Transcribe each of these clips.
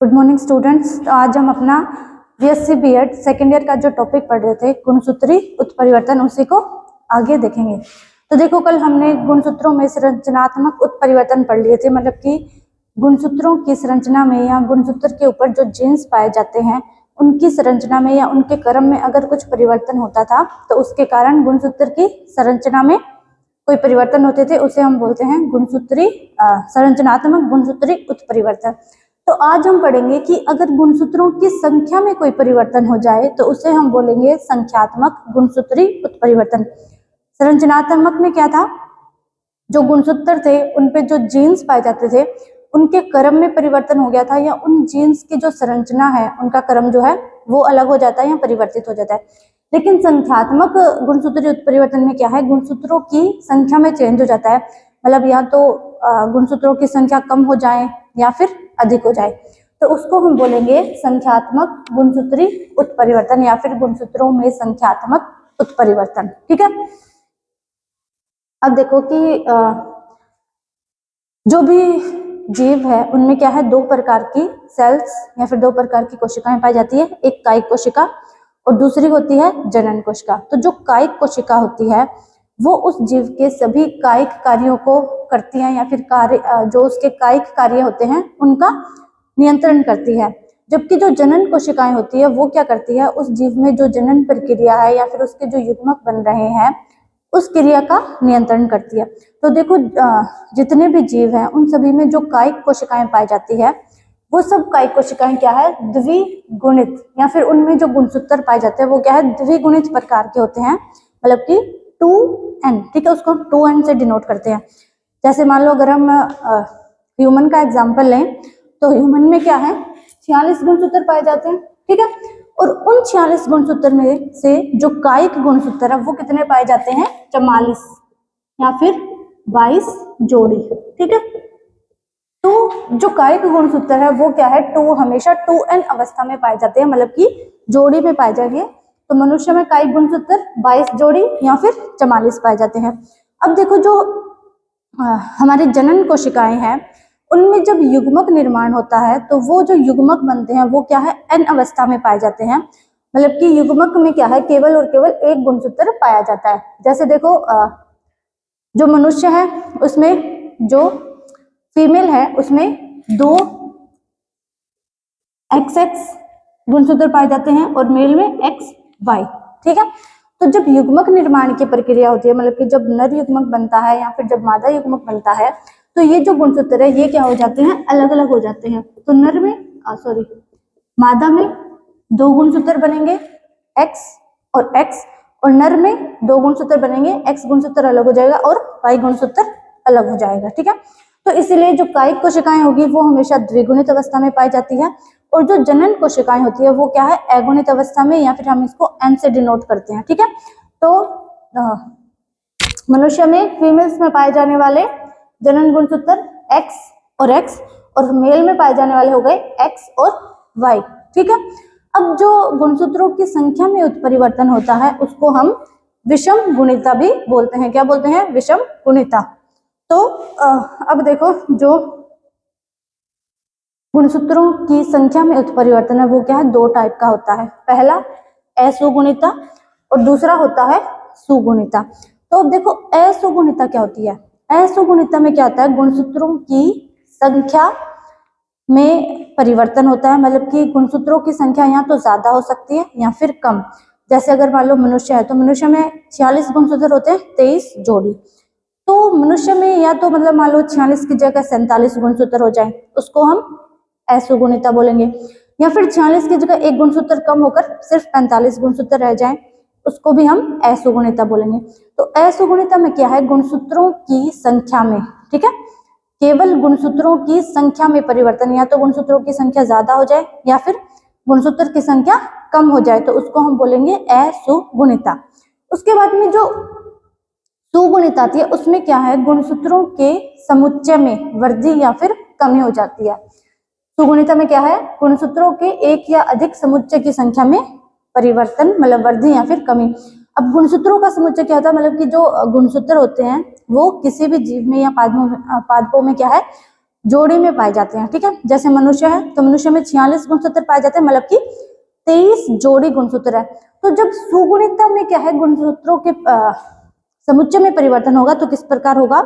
Good morning students. तो आज हम अपना बीएससी बीएड सेकेंड ईयर का जो टॉपिक पढ़ रहे थे गुणसूत्री उत्परिवर्तन, उसी को आगे देखेंगे। तो देखो, कल हमने गुणसूत्रों में संरचनात्मक उत्परिवर्तन पढ़ लिए थे, मतलब कि गुणसूत्रों की संरचना में या गुणसूत्र के ऊपर जो जीन्स पाए जाते हैं उनकी संरचना में या उनके क्रम में अगर कुछ परिवर्तन होता था तो उसके कारण गुणसूत्र की संरचना में कोई परिवर्तन होते थे, उसे हम बोलते हैं गुणसूत्री संरचनात्मक गुणसूत्री उत्परिवर्तन। तो आज हम पढ़ेंगे कि अगर गुणसूत्रों की संख्या में कोई परिवर्तन हो जाए तो उसे हम बोलेंगे संख्यात्मक गुणसूत्री उत्परिवर्तन। संरचनात्मक में क्या था, जो गुणसूत्र थे उन पे जो जीन्स पाए जाते थे उनके क्रम में परिवर्तन हो गया था, या उन जीन्स की जो संरचना है उनका क्रम जो है वो अलग हो जाता है या परिवर्तित हो जाता है। लेकिन संख्यात्मक गुणसूत्री उत्परिवर्तन में क्या है, गुणसूत्रों की संख्या में चेंज हो जाता है, मतलब या तो गुणसूत्रों की संख्या कम हो जाए या फिर अधिक हो जाए, तो उसको हम बोलेंगे संख्यात्मक गुणसूत्री उत्परिवर्तन या फिर गुणसूत्रों में संख्यात्मक उत्परिवर्तन। ठीक है। अब देखो कि जो भी जीव है उनमें क्या है, दो प्रकार की सेल्स या फिर दो प्रकार की कोशिकाएं पाई जाती है। एक कायिक कोशिका और दूसरी होती है जनन कोशिका। तो जो कायिक कोशिका होती है वो उस जीव के सभी कायिक कार्यों को करती है, या फिर कार्य जो उसके कायिक कार्य होते हैं उनका नियंत्रण करती है। जबकि जो जनन कोशिकाएं होती है वो क्या करती है, उस जीव में जो जनन प्रक्रिया है या फिर उसके जो युग्मक बन रहे हैं उस क्रिया का नियंत्रण करती है। तो देखो, जितने भी जीव हैं उन सभी में जो कायिक कोशिकाएं पाई जाती है वो सब कायिक कोशिकाएं क्या है, द्विगुणित, या फिर उनमें जो गुणसूत्र पाए जाते हैं वो क्या है, द्विगुणित प्रकार के होते हैं, मतलब कि 2n। ठीक है, उसको 2n से डिनोट करते हैं। जैसे मान लो अगर हम ह्यूमन का एग्जाम्पल लें तो ह्यूमन में क्या है, 46 गुणसूत्र पाए जाते हैं। ठीक है, और उन 46 गुणसूत्र में से जो कायिक गुणसूत्र है वो कितने पाए जाते हैं, 44 या फिर 22 जोड़ी। ठीक है, तो जो कायिक गुणसूत्र है वो क्या है, हमेशा 2n अवस्था में पाए जाते हैं, मतलब कि जोड़ी में पाए जाएंगे। तो मनुष्य में कायिक गुणसूत्र 22 जोड़ी या फिर 44 पाए जाते हैं। अब देखो, जो हमारी जनन कोशिकाएं हैं उनमें जब युग्मक निर्माण होता है तो वो जो युग्मक बनते हैं वो क्या है, n अवस्था में पाए जाते हैं, मतलब कि युग्मक में क्या है, केवल और केवल एक गुणसूत्र पाया जाता है। जैसे देखो, जो मनुष्य है उसमें जो फीमेल है उसमें 2 XX गुणसूत्र पाए जाते हैं और मेल में XY। ठीक है, तो जब युग्मक निर्माण की प्रक्रिया होती है, मतलब कि जब नर युग्मक बनता है या फिर जब मादा युग्मक बनता है, तो ये जो गुणसूत्र है ये क्या हो जाते हैं, अलग अलग हो जाते हैं। तो नर में मादा में 2 गुणसूत्र बनेंगे X और X, और नर में 2 गुणसूत्र बनेंगे, X गुणसूत्र अलग हो जाएगा और Y गुणसूत्र अलग हो जाएगा। ठीक है, तो इसीलिए जो कायिक कोशिकाएं होगी वो हमेशा द्विगुणित अवस्था में पाई जाती है, और जो जनन कोशिकाएं होती है वो क्या है, अगुणित अवस्था में, या फिर हम इसको n से डिनोट करते हैं। ठीक है, तो मनुष्य में फीमेल्स में पाए जाने वाले जनन गुणसूत्र X और X, और मेल में पाए जाने वाले हो गए X और Y। ठीक है, अब जो गुणसूत्रों की संख्या में उत्परिवर्तन होता है उसको हम विषम गुणिता भी बोलते हैं। क्या बोलते हैं, विषम गुणिता। तो अब देखो, जो गुणसूत्रों की संख्या में उत्परिवर्तन है वो क्या है, 2 टाइप का होता है। पहला असुगुणिता और दूसरा होता है सुगुणिता। तो अब देखो, असुगुणिता क्या होती है, असुगुणिता में क्या होता है, गुणसूत्रों की संख्या में परिवर्तन होता है, मतलब कि गुणसूत्रों की संख्या या तो ज्यादा हो सकती है या फिर कम। जैसे अगर मान लो मनुष्य है तो मनुष्य में 46 गुणसूत्र होते हैं, 23 जोड़ी। तो मनुष्य में या तो मतलब मान लो 46 की जगह 47 गुणसूत्र हो जाए, उसको हम असुगुणिता बोलेंगे, या फिर 46 की जगह 1 गुणसूत्र कम होकर सिर्फ 45 गुणसूत्र रह जाए, उसको भी हम असुगुणिता बोलेंगे। तो असुगुणिता में क्या है, गुणसूत्रों की संख्या में, ठीक है, केवल गुणसूत्रों की संख्या में परिवर्तन, या तो गुणसूत्रों की संख्या ज्यादा हो जाए या फिर गुणसूत्र की संख्या कम हो जाए, तो उसको हम बोलेंगे असुगुणिता। उसके बाद में जो सुगुणिता आती है उसमें क्या है, गुणसूत्रों के समुच्चय में वृद्धि या फिर कमी हो जाती है। सुगुणिता में क्या है, गुणसूत्रों के एक या अधिक समुच्चय की संख्या में परिवर्तन, मतलब वृद्धि या फिर कमी। अब गुणसूत्रों का समुच्चय क्या होता है, मतलब कि जो गुणसूत्र होते हैं वो किसी भी जीव में या पादपों में क्या है, जोड़ी में पाए जाते हैं, ठीक है। जैसे मनुष्य है तो मनुष्य में 46 गुणसूत्र पाए जाते हैं, मतलब कि 23 जोड़ी गुणसूत्र है। तो जब सुगुणिता में क्या है, गुणसूत्रों के समुच्चय में परिवर्तन होगा तो किस प्रकार होगा,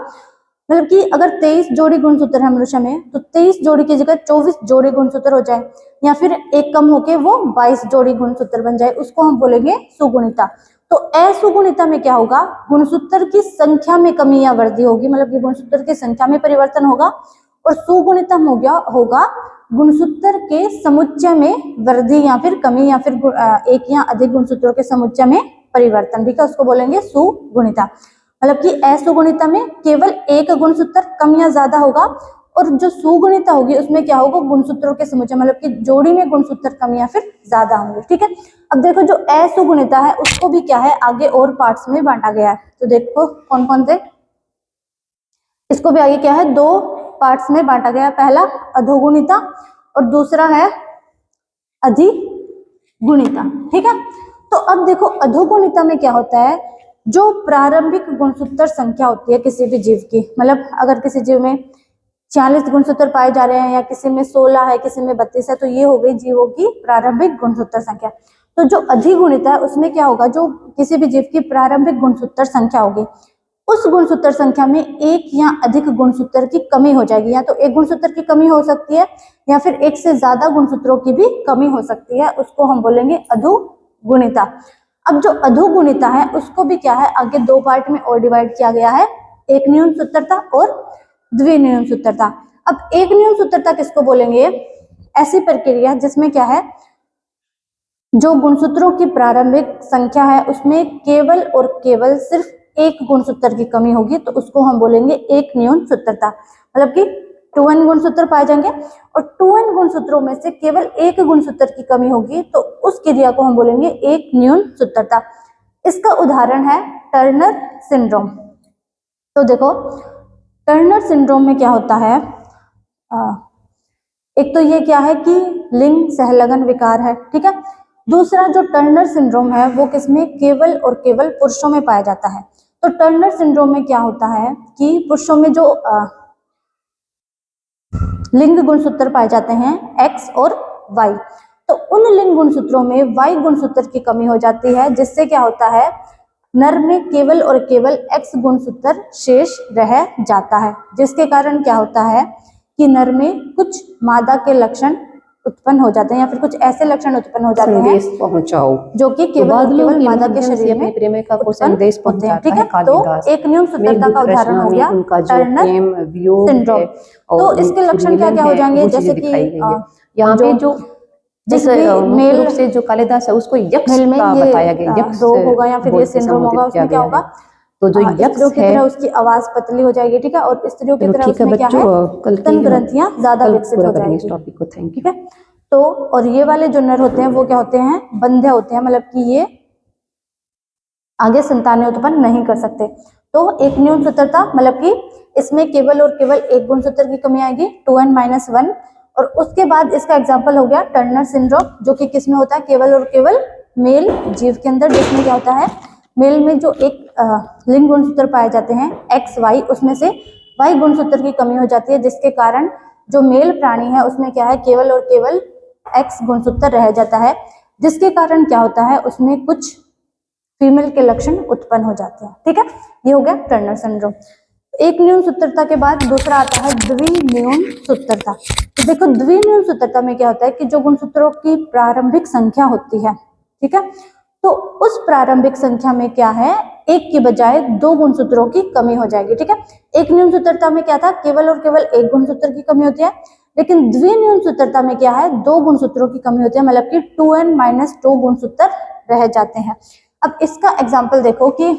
मतलब कि अगर 23 जोड़ी गुणसूत्र है मनुष्य में तो 23 जोड़ी की जगह 24 जोड़ी गुणसूत्र हो जाए, या फिर एक कम होके वो 22 जोड़ी गुणसूत्र बन जाए, उसको हम बोलेंगे सुगुणिता। तो असुगुणिता में क्या होगा, गुणसूत्र की संख्या में कमी या वृद्धि होगी, मतलब कि गुणसूत्र की संख्या में परिवर्तन होगा। और सुगुणिता में होगा गुणसूत्र के समुच्चय में वृद्धि या फिर कमी, या फिर एक या अधिक गुणसूत्रों के समुच्चय में परिवर्तन, ठीक है, उसको बोलेंगे सुगुणिता। मतलब कि असुगुणिता में केवल एक गुणसूत्र कम या ज्यादा होगा, और जो सुगुणिता होगी उसमें क्या होगा, गुणसूत्रों के समुच्चय मतलब कि जोड़ी में गुणसूत्र कम या फिर ज्यादा होंगे, ठीक है। अब देखो जो असुगुणिता है उसको भी क्या है, आगे और पार्ट्स में बांटा गया है। तो देखो कौन कौन से, इसको भी आगे क्या है, दो पार्ट्स में बांटा गया। पहला अधोगुणिता और दूसरा है अधिगुणिता, ठीक है। तो अब देखो अधोगुणिता में क्या होता है, जो प्रारंभिक गुणसूत्र संख्या होती है किसी भी जीव की, मतलब अगर किसी जीव में 46 गुणसूत्र पाए जा रहे हैं, या किसी में 16 है, किसी में 32 है, तो ये हो गई जीवों की प्रारंभिक गुणसूत्र संख्या। तो जो अधिगुणिता है उसमें क्या होगा, जो किसी भी जीव की प्रारंभिक गुणसूत्र संख्या होगी, उस गुणसूत्र संख्या में एक या अधिक गुणसूत्र की कमी हो जाएगी, या तो एक गुणसूत्र की कमी हो सकती है, या फिर एक से ज्यादा गुणसूत्रों की भी कमी हो सकती है, उसको हम बोलेंगे अधोगुणिता। अब जो अधोगुणिता है उसको भी क्या है, आगे दो पार्ट में और डिवाइड किया गया है, एक न्यून सूत्रता और द्विन्यून सूत्रता। अब एक न्यून सूत्रता किसको बोलेंगे, ऐसी प्रक्रिया जिसमें क्या है, जो गुणसूत्रों की प्रारंभिक संख्या है उसमें केवल और केवल सिर्फ एक गुणसूत्र की कमी होगी, तो उसको हम बोलेंगे एक न्यून सूत्रता। मतलब कि 2n गुणसूत्र पाए जाएंगे और 2n गुणसूत्रों में से केवल एक गुणसूत्र की कमी होगी, तो उस क्रिया को हम बोलेंगे एक न्यून सूत्रता। इसका उदाहरण है टर्नर सिंड्रोम। तो देखो टर्नर सिंड्रोम में क्या होता है, एक तो ये क्या है कि लिंग सहलगन विकार है, ठीक है। दूसरा जो टर्नर सिंड्रोम है वो किसमें, केवल और केवल पुरुषों में पाया जाता है। तो टर्नर सिंड्रोम में क्या होता है कि पुरुषों में जो लिंग गुणसूत्र पाए जाते हैं X और Y, तो उन लिंग गुणसूत्रों में Y गुणसूत्र की कमी हो जाती है, जिससे क्या होता है, नर में केवल और केवल X गुणसूत्र शेष रह जाता है, जिसके कारण क्या होता है कि नर में कुछ मादा के लक्षण उत्पन्न हो जाते हैं, या फिर कुछ ऐसे लक्षण उत्पन्न हो जाते हैं पहुंचाओ जो कि केवल और केवल मादा के शरीर में प्रेमिका को संदेश होते हैं, ठीक है। तो एक न्यून सूत्रता का उदाहरण हो गया टर्नर सिंड्रोम। तो इसके लक्षण क्या क्या हो जाएंगे, जैसे कि यहाँ पे जो जिस मेल रूप से जो कालिदास है उसको यक्ष का बताया गया, यक्ष रोग होगा या फिर ये सिंड्रोम होगा, उसमें क्या होगा, तो जो स्त्रियों की तरह उसकी आवाज पतली हो जाएगी, ठीक है, और स्त्रियों की तरह उसमें क्या है, स्तन ग्रंथियां ज्यादा विकसित हो जाएंगी इस टॉपिक को, ठीक है। तो और ये वाले जो नर होते हैं वो क्या होते हैं, बंध्या होते हैं, मतलब कि ये आगे संतानें उत्पन्न नहीं कर सकते। तो एक न्यून सूत्रता मतलब कि इसमें केवल और केवल एक गुणसूत्र की कमी आएगी 2n-1, और उसके बाद इसका एग्जाम्पल हो गया टर्नर सिंड्रोम, जो कि किसमें होता है, केवल और केवल मेल जीव के अंदर, जिसमें क्या होता है, मेल में जो एक लिंग गुणसूत्र पाए जाते हैं X Y, उसमें से Y गुणसूत्र की कमी हो जाती है, जिसके कारण जो मेल प्राणी है उसमें क्या है, केवल और केवल X गुणसूत्र रह जाता है, जिसके कारण क्या होता है, उसमें कुछ फीमेल के लक्षण उत्पन्न हो जाते हैं, ठीक है। ये हो गया टर्नर सिंड्रोम। एक न्यून सूत्रता के बाद दूसरा आता है द्विन्यून सूत्रता। तो देखो द्विन्यून सूत्रता में क्या होता है कि जो गुणसूत्रों की प्रारंभिक संख्या होती है, ठीक है, तो उस प्रारंभिक संख्या में क्या है, एक की बजाय दो गुणसूत्रों की कमी हो जाएगी, ठीक है। एक न्यून सूत्रता में क्या था, केवल और केवल एक गुणसूत्र की कमी होती है, लेकिन द्विन्यून सूत्रता में क्या है, दो गुणसूत्रों की कमी होती है, मतलब कि 2n-2 गुणसूत्र रह जाते हैं। अब इसका एग्जाम्पल देखो कि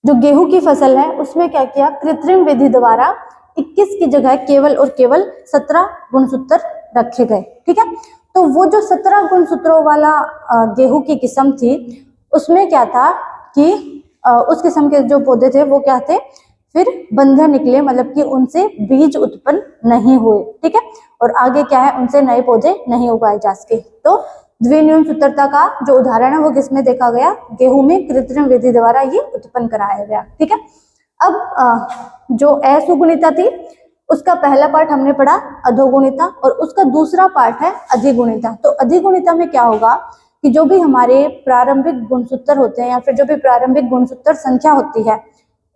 जो गेहूं की फसल है उसमें क्या किया, कृत्रिम विधि द्वारा 21 की जगह केवल और केवल 17 गुणसूत्र रखे गए, ठीक है। तो वो जो 17 गुणसूत्रों वाला गेहूं की किस्म थी, उसमें क्या था कि उस किस्म के जो पौधे थे वो क्या थे, फिर बंध्या निकले, मतलब कि उनसे बीज उत्पन्न नहीं हुए, ठीक है, और आगे क्या है, उनसे नए पौधे नहीं उगाए जा सके। तो द्विन्यून सूत्रता का जो उदाहरण है वो किसमें देखा गया, गेहूं में कृत्रिम विधि द्वारा ये उत्पन्न कराया गया, ठीक है। अब जो असुगुणिता थी उसका पहला पार्ट हमने पढ़ा अधोगुणिता, और उसका दूसरा पार्ट है अधिगुणिता। तो अधिगुणिता में क्या होगा कि जो भी हमारे प्रारंभिक गुणसूत्र होते हैं या फिर जो भी प्रारंभिक गुणसूत्र संख्या होती है,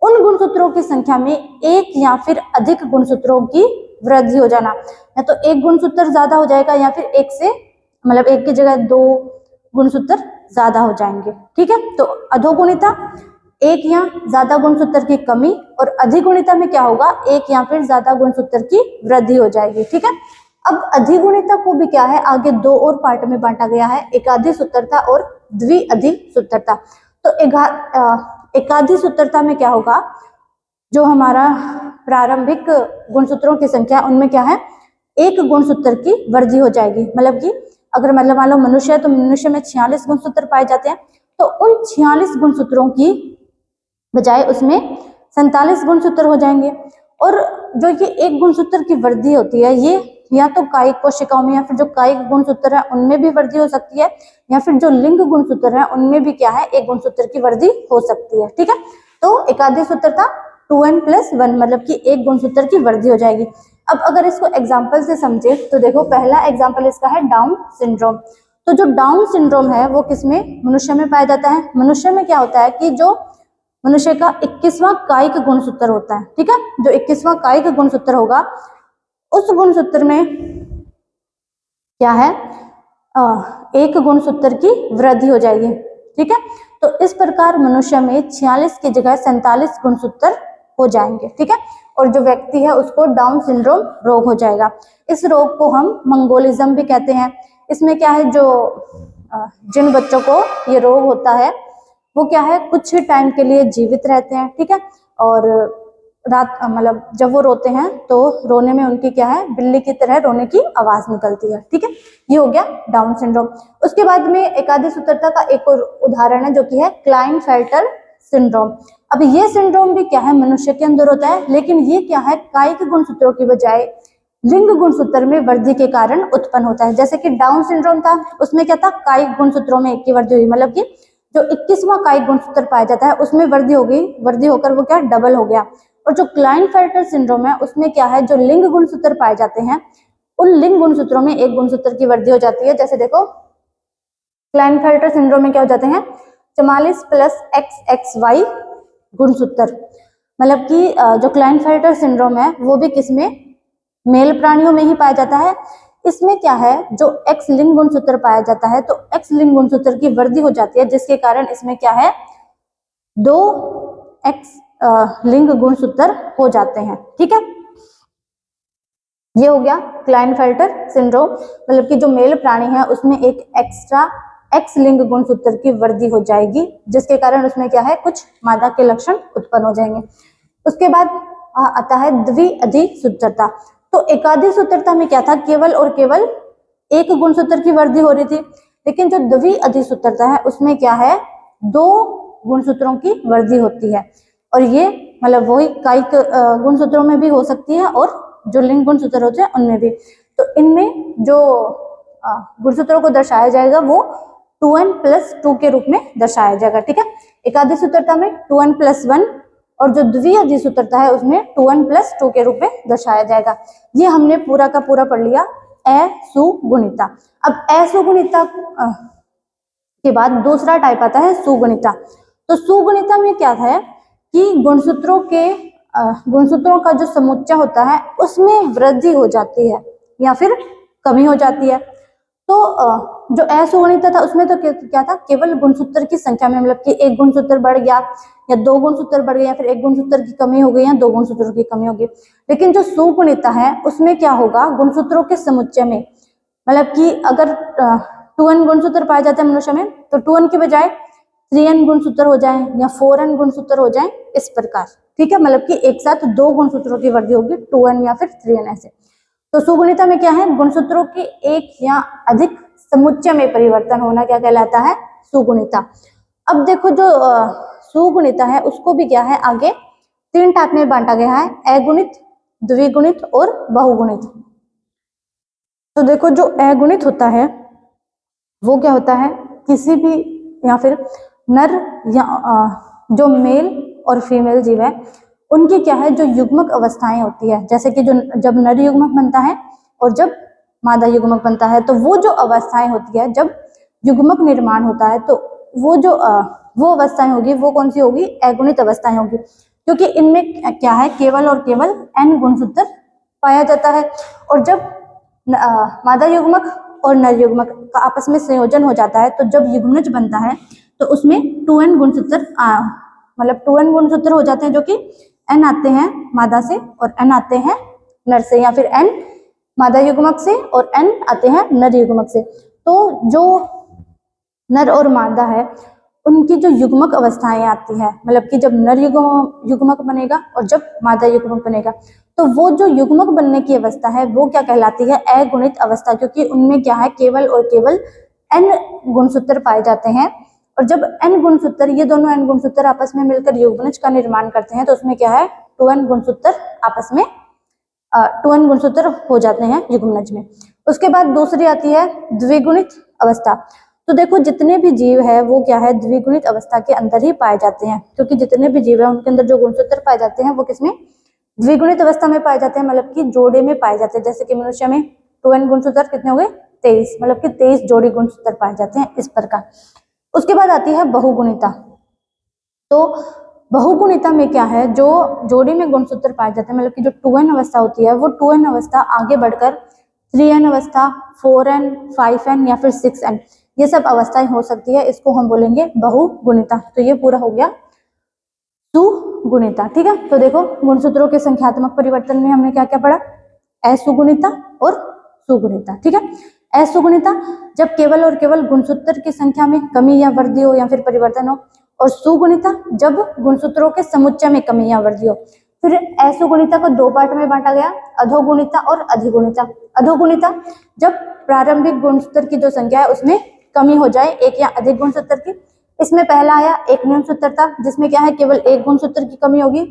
उन गुणसूत्रों की संख्या में एक या फिर अधिक गुणसूत्रों की वृद्धि हो जाना, या तो एक गुणसूत्र ज्यादा हो जाएगा या फिर एक से मतलब एक की जगह दो गुणसूत्र ज्यादा हो जाएंगे। ठीक है, तो अधोगुणिता एक या ज्यादा गुणसूत्र की कमी, और अधिगुणिता में क्या होगा, एक या फिर ज्यादा गुणसूत्र की वृद्धि हो जाएगी। ठीक है, अब अधिगुणिता को भी क्या है आगे दो और पार्ट में बांटा गया है, एकाधी सूत्रता और द्विअधि सूत्रता। तो एकाधी सूत्रता में क्या होगा, जो हमारा प्रारंभिक गुणसूत्रों की संख्या उनमें क्या है एक गुणसूत्र की वृद्धि हो जाएगी। मतलब कि अगर मतलब मान लो मनुष्य है तो मनुष्य में 46 गुणसूत्र पाए जाते हैं, तो उन 46 गुणसूत्रों की बजाय उसमें 47 गुणसूत्र हो जाएंगे। और जो ये एक गुणसूत्र की वृद्धि होती है, ये या तो कायिक कोशिकाओं में या फिर जो कायिक गुणसूत्र है उनमें भी वृद्धि हो सकती है, या फिर जो लिंग गुणसूत्र है उनमें भी क्या है एक गुणसूत्र की वृद्धि हो सकती है। ठीक है, तो एकाधी सूत्रता 2n+1 मतलब कि एक गुणसूत्र की वृद्धि हो जाएगी। अब अगर इसको एग्जाम्पल से समझे तो देखो, पहला एग्जाम्पल इसका है डाउन सिंड्रोम। तो जो डाउन सिंड्रोम है वो किसमें, मनुष्य में पाया जाता है। मनुष्य में क्या होता है कि जो मनुष्य का 21वां कायिक गुणसूत्र होता है। ठीक है, जो 21वां कायिक गुणसूत्र होगा उस गुणसूत्र में क्या है एक गुणसूत्र की वृद्धि हो जाएगी। ठीक है, तो इस प्रकार मनुष्य में 46 की जगह 47 गुणसूत्र हो जाएंगे। ठीक है, और जो व्यक्ति है उसको डाउन सिंड्रोम रोग हो जाएगा। इस रोग को हम मंगोलिज्म भी कहते हैं। इसमें क्या है, जो जिन बच्चों को ये रोग होता है वो क्या है कुछ टाइम के लिए जीवित रहते हैं। ठीक है, और रात मतलब जब वो रोते हैं तो रोने में उनकी क्या है बिल्ली की तरह रोने की आवाज निकलती है। ठीक है, ये हो गया डाउन सिंड्रोम। उसके बाद में एकाधी सूत्रता का एक और उदाहरण है जो कि है क्लाइनफेल्टर सिंड्रोम। अब ये सिंड्रोम भी क्या है मनुष्य के अंदर होता है, लेकिन ये क्या है कायिक गुणसूत्रों की बजाय लिंग गुणसूत्र में वृद्धि के कारण उत्पन्न होता है। जैसे कि डाउन सिंड्रोम था, उसमें क्या था कायिक गुणसूत्रों में एक की वृद्धि हुई, मतलब कि जो 21वां कायिक गुणसूत्र पाया जाता है उसमें वृद्धि हो गई, वृद्धि होकर वो क्या डबल हो गया। और जो क्लाइनफेल्टर सिंड्रोम है उसमें क्या है जो लिंग गुणसूत्र पाए जाते हैं उन लिंग गुणसूत्रों में एक गुणसूत्र की वृद्धि हो जाती है। जैसे देखो, क्लाइनफेल्टर सिंड्रोम में क्या हो जाते हैं 44 + XXY गुणसूत्र, मतलब कि जो क्लाइनफेल्टर सिंड्रोम है वो भी किसमें मेल प्राणियों में ही पाया जाता है। इसमें क्या है जो X लिंग गुणसूत्र पाया जाता है तो X लिंग गुणसूत्र की वृद्धि हो जाती है, जिसके कारण इसमें क्या है 2 X लिंग गुणसूत्र हो जाते हैं। ठीक है, ये हो गया क्लाइनफेल्टर सिंड्रोम, मतलब कि जो मेल प्राणी है उसमें एक एक्स्ट्रा X लिंग गुणसूत्र की वृद्धि हो जाएगी, जिसके कारण उसमें क्या है कुछ मादा के लक्षण उत्पन्न हो जाएंगे। उसके बाद आता है द्विअधि सूत्रता। तो एकाधी सूत्रता में क्या था केवल और केवल एक गुणसूत्र की वृद्धि हो रही थी, लेकिन जो द्विअधि सूत्रता है उसमें क्या है 2 गुणसूत्रों की वृद्धि होती है। और ये मतलब वही कायिक गुणसूत्रों में भी हो सकती है और जो लिंग गुणसूत्र होते हैं उनमें भी। तो इनमें जो गुणसूत्रों को दर्शाया जाएगा वो 2n+2 के रूप में दर्शाया जाएगा। ठीक है, एकाधी सूत्रता में 2n+1 और जो द्विअधि सूत्रता है उसमें 2n+2 के रूप में दर्शाया जाएगा। ये हमने पूरा का पूरा पढ़ लिया असुगुणिता। अब असुगुणिता के बाद दूसरा टाइप आता है सुगुणिता। तो सुगुणिता में क्या है कि गुणसूत्रों का जो समुच्चय होता है उसमें वृद्धि हो जाती है या फिर कमी हो जाती है। तो जो असुगुणिता था उसमें तो क्या था केवल गुणसूत्र की संख्या में, मतलब कि एक गुणसूत्र बढ़ गया या 2 गुणसूत्र बढ़ गए या फिर एक गुणसूत्र की कमी हो गई या 2 गुणसूत्रों की कमी हो गई। लेकिन जो सुगुणिता है उसमें क्या होगा गुणसूत्रों के समुच्चय में, मतलब कि अगर 2n गुणसूत्र पाए जाते हैं मनुष्य में तो 2n के बजाय 3n गुणसूत्र हो जाए या 4n गुणसूत्र हो जाए, इस प्रकार। ठीक है, मतलब कि एक साथ 2 गुणसूत्रों की वृद्धि होगी 2n या फिर 3n ऐसे। तो सुगुणिता में क्या है गुणसूत्रों के एक या अधिक समुच्चय में परिवर्तन होना क्या कहलाता है सुगुणिता। अब देखो जो सुगुणिता है उसको भी क्या है आगे 3 टाइप में बांटा गया है, अगुणित, द्विगुणित और बहुगुणित। तो देखो जो अगुणित होता है वो क्या होता है किसी भी या फिर नर या जो मेल और फीमेल जीव है उनकी क्या है जो युग्मक अवस्थाएं होती है, जैसे कि जो जब नर युग्मक बनता है और जब मादा युग्मक बनता है, तो वो जो अवस्थाएं होती है जब युग्मक निर्माण होता है, तो वो अवस्थाएं होगी, वो कौन सी होगी, अगुणित अवस्थाएं होगी, क्योंकि इनमें क्या है केवल और केवल n गुणसूत्र पाया जाता है। और जब मादा युग्मक और नर युग्मक का आपस में संयोजन हो जाता है, तो जब युग्मनज बनता है तो उसमें 2n गुणसूत्र मतलब 2n गुणसूत्र हो जाते हैं, जो कि n आते हैं मादा से और n आते हैं नर से, या फिर n मादा युग्मक से और n आते हैं नर युग्मक से। तो जो नर और मादा है उनकी जो युग्मक अवस्थाएं आती है, मतलब कि जब नर युग्मक बनेगा और जब मादा युग्मक बनेगा, तो वो जो युग्मक बनने की अवस्था है वो क्या कहलाती है, अगुणित अवस्था, क्योंकि उनमें क्या है केवल और केवल n गुणसूत्र पाए जाते हैं। और जब n गुणसूत्र, ये दोनों n गुणसूत्र आपस में मिलकर युग्मनज का निर्माण करते हैं, तो उसमें क्या है 2n गुणसूत्र आपस में 2n गुणसूत्र हो जाते हैं युग्मनज में। उसके बाद दूसरी आती है द्विगुणित अवस्था। तो देखो जितने भी जीव है वो क्या है द्विगुणित अवस्था के अंदर ही पाए जाते हैं, क्योंकि जितने भी जीव है उनके अंदर जो गुणसूत्र पाए जाते हैं वो किसमें, द्विगुणित अवस्था में पाए जाते हैं, मतलब कि जोड़े में पाए जाते हैं। जैसे कि मनुष्य में 2n गुणसूत्र कितने हो गए 23, मतलब कि 23 जोड़ी गुणसूत्र पाए जाते हैं इस प्रकार। उसके बाद आती है बहुगुणिता। तो बहुगुणिता में क्या है, जो जोड़ी में गुणसूत्र पाए जाते हैं, मतलब कि जो 2n अवस्था होती है वो 2n अवस्था आगे बढ़कर 3n अवस्था, 4n, 5n या फिर 6n, ये सब अवस्थाएं हो सकती है, इसको हम बोलेंगे बहुगुणिता। तो ये पूरा हो गया सुगुणिता। ठीक है, तो देखो गुणसूत्रों के संख्यात्मक परिवर्तन में हमने क्या क्या पढ़ा, असुगुणिता और सुगुणिता। ठीक है, असुगुणिता जब केवल और केवल गुणसूत्र की संख्या में कमी या वृद्धि हो या फिर परिवर्तन हो, और सुगुणिता जब गुणसूत्रों के समुच्चय में कमी या वृद्धि हो। फिर असुगुणिता को दो पार्ट में बांटा गया, अधोगुणिता और अधिगुणिता। अधोगुणिता जब प्रारंभिक गुणसूत्र की जो संख्या है उसमें कमी हो जाए एक या अधिक गुणसूत्र की। इसमें पहला आया एक न्यून सूत्रता, जिसमें क्या है केवल एक गुणसूत्र की कमी होगी,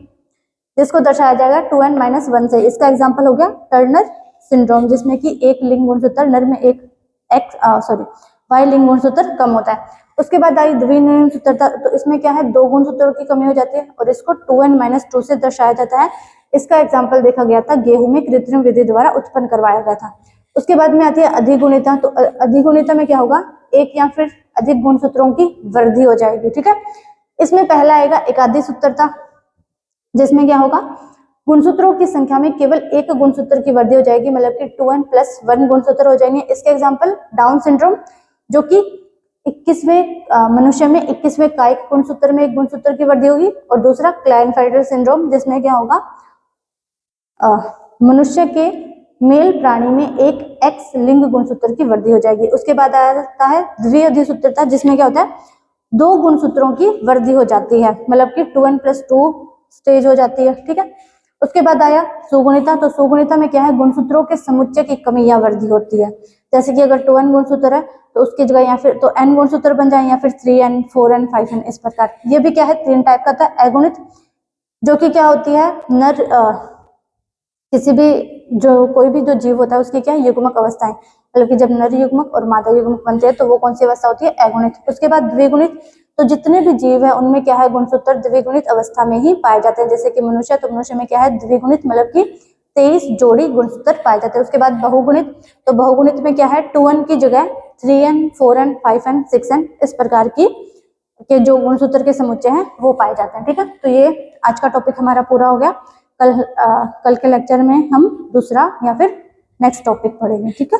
जिसको दर्शाया जाएगा 2n-1 से। इसका एग्जांपल हो गया टर्नर सिंड्रोम, जिसमें कि एक लिंग गुणसूत्र नर में एक वाई लिंग गुणसूत्र कम होता है। उसके बाद आई द्विलिंग सूत्रता, तो इसमें क्या है दो गुणसूत्रों की कमी हो जाती है और इसको 2n-2 से दर्शाया जाता है। इसका एग्जाम्पल देखा गया था गेहूं में कृत्रिम विधि द्वारा उत्पन्न करवाया गया था। उसके बाद में आती है अधिगुणिता। तो अधिगुणिता में क्या होगा, एक या फिर अधिक गुणसूत्रों की वृद्धि हो जाएगी। ठीक है, इसमें पहला आएगा एकाधिक सूत्रता, जिसमें क्या होगा गुणसूत्रों की संख्या में केवल एक गुणसूत्र की वृद्धि हो जाएगी, मतलब कि 2n+1 गुणसूत्र हो जाएंगे। इसके एग्जाम्पल डाउन सिंड्रोम, जो कि 21वें मनुष्य में 21वें कायिक गुणसूत्र में एक गुणसूत्र की वृद्धि होगी, और दूसरा क्लाइनफेल्टर सिंड्रोम, जिसमें क्या होगा मनुष्य के मेल प्राणी में एक एक्स लिंग गुणसूत्र की वृद्धि हो जाएगी। उसके बाद आता है द्विअधिसूत्रता, जिसमें क्या होता है दो गुणसूत्रों की वृद्धि हो जाती है, मतलब कि 2n+2 स्टेज हो जाती है। ठीक है, उसके बाद आया सुगुणिता। तो सुगुणिता में क्या है गुणसूत्रों के समुच्चय की कमी या वृद्धि होती है, जैसे कि अगर 2n गुणसूत्र है तो उसकी जगह या फिर तो n गुणसूत्र बन जाए, या फिर 3n, 4n, 5n इस प्रकार। ये भी क्या है 3 टाइप का था अगुणित, जो कि क्या होती है नर किसी भी कोई भी जो जीव होता है उसकी क्या है युग्मक अवस्थाएं, मतलब कि जब नर युग्मक और मादा युग्मक बनते हैं तो वो कौन सी अवस्था होती है अगुणित। उसके बाद द्विगुणित, तो जितने भी जीव है उनमें क्या है गुणसूत्र द्विगुणित अवस्था में ही पाए जाते हैं, जैसे कि मनुष्य, तो मनुष्य में क्या है द्विगुणित, मतलब कि 23 जोड़ी गुणसूत्र पाए जाते हैं। उसके बाद बहुगुणित, तो बहुगुणित में क्या है 2n की जगह 3n, 4n, 5n, 6n इस प्रकार की के जो गुणसूत्र के समुच्चय हैं वो पाए जाते हैं। ठीक है, तो ये आज का टॉपिक हमारा पूरा हो गया। कल के लेक्चर में हम दूसरा या फिर नेक्स्ट टॉपिक पढ़ेंगे। ठीक है।